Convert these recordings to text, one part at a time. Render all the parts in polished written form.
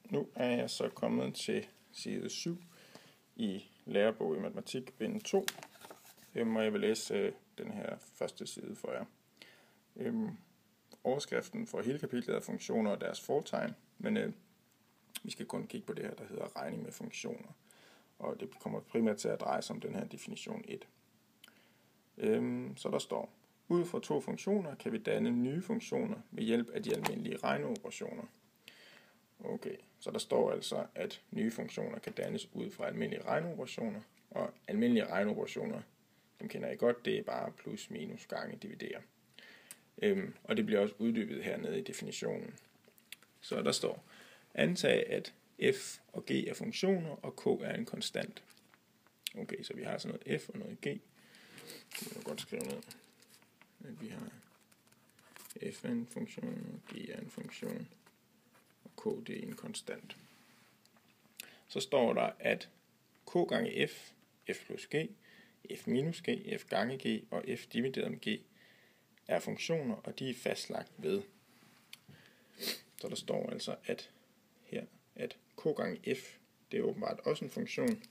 Nu er jeg så kommet til side 7 i lærebog i matematik, bind 2, og jeg vil læse den her første side for jer. Overskriften for hele kapitlet er funktioner og deres fortegn, men vi skal kun kigge på det her, der hedder regning med funktioner. Og det kommer primært til at dreje sig om den her definition 1. Så der står, ud fra to funktioner kan vi danne nye funktioner ved hjælp af de almindelige regneoperationer. Okay, så der står altså, at nye funktioner kan dannes ud fra almindelige regneoperationer, og almindelige regneoperationer, dem kender I godt, det er bare plus, minus, gange, dividere. Og det bliver også uddybet hernede i definitionen. Så der står, antag at f og g er funktioner, og k er en konstant. Okay, så vi har altså noget f og noget g. Det kan man godt skrive ned, at vi har f er en funktion, og g er en funktion, og k det er en konstant. Så står der, at k gange f, f plus g, f minus g, f gange g og f divideret med g er funktioner, og de er fastlagt ved. Så der står altså, at her, at k gange f, det er åbenbart også en funktion.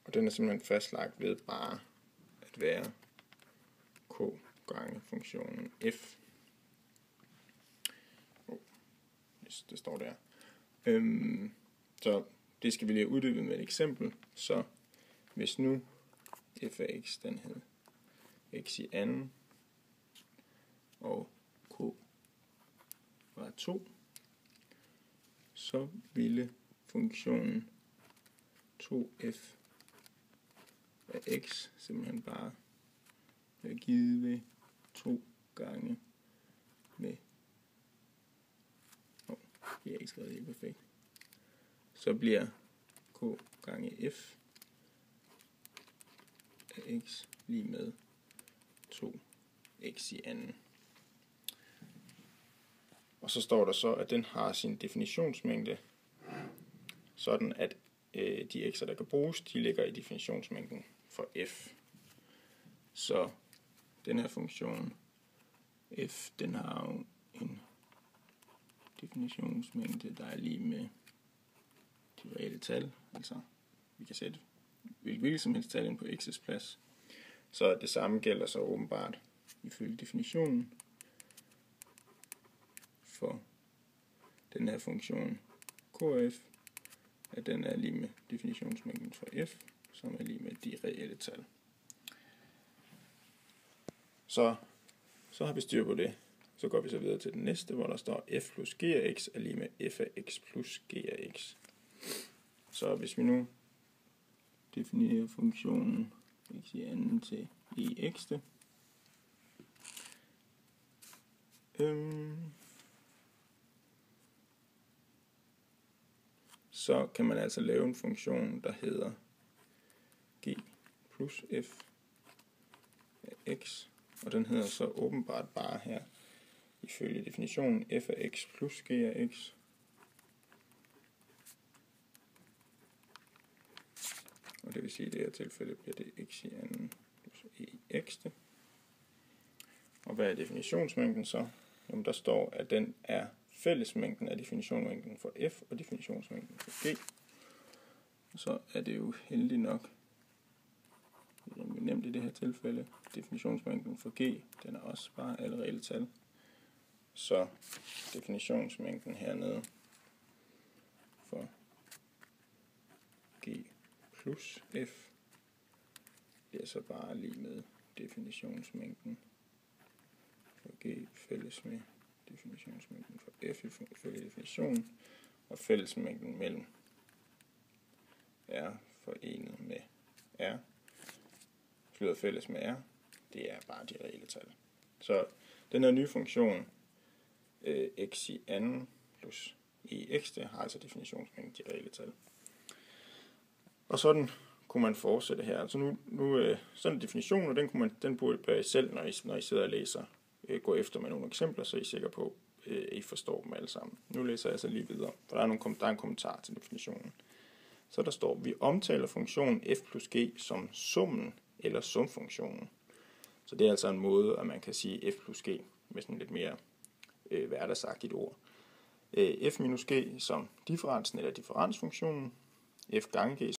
Og den er simpelthen fastlagt ved bare at være k gange funktionen f. Det står der. Så det skal vi lige uddybe med et eksempel. Så hvis nu f af x, den hed x i anden, og k var 2, så ville funktionen 2f af x simpelthen bare være givet ved 2 gange med, det er ikke skrevet helt perfekt, så bliver k gange f af x lige med 2x i anden. Og så står der så, at den har sin definitionsmængde, sådan at de x'er, der kan bruges, de ligger i definitionsmængden for f. Så den her funktion f, den har jo en definitionsmængde, der er lige med de reelle tal. Altså, vi kan sætte hvilket som helst tal ind på x's plads. Så det samme gælder så åbenbart ifølge definitionen for den her funktion kf, at den er lige med definitionsmængden for f, som er lige med de reelle tal. Så har vi styr på det. Så går vi så videre til den næste, hvor der står f plus g af x er lige med f af x plus g af x. Så hvis vi nu definerer funktionen x i anden til i x, så kan man altså lave en funktion, der hedder g plus f af x, og den hedder så åbenbart bare her, ifølge definitionen, f af x plus g af x. Og det vil sige, at i det her tilfælde bliver det x i anden plus i x. Og hvad er definitionsmængden så? Jamen der står, at den er fællesmængden af definitionsmængden for f og definitionsmængden for g. Så er det jo heldigt nok, det er nemt i det her tilfælde, definitionsmængden for g, den er også bare alle reelle tal. Så definitionsmængden hernede for g plus f bliver så bare lige med definitionsmængden for g fælles med definitionsmængden for f ifølge definitionen, og fællesmængden mellem r forenet med r slutter fælles med r, det er bare de reelle tal. Så den her nye funktion x i anden plus i x, det har altså definitionsmængden de reelle tal. Og sådan kunne man fortsætte her. Altså nu sådan en definition, og den burde I selv, når I sidder og læser, gå efter med nogle eksempler, så I er sikre på, at I forstår dem alle sammen. Nu læser jeg så lige videre, for der er en kommentar til definitionen. Så der står, vi omtaler funktionen f plus g som summen eller sumfunktionen. Så det er altså en måde, at man kan sige f plus g. med sådan lidt mere hverdagsagtigt ord. F minus g som differensen eller differensfunktionen, f gange g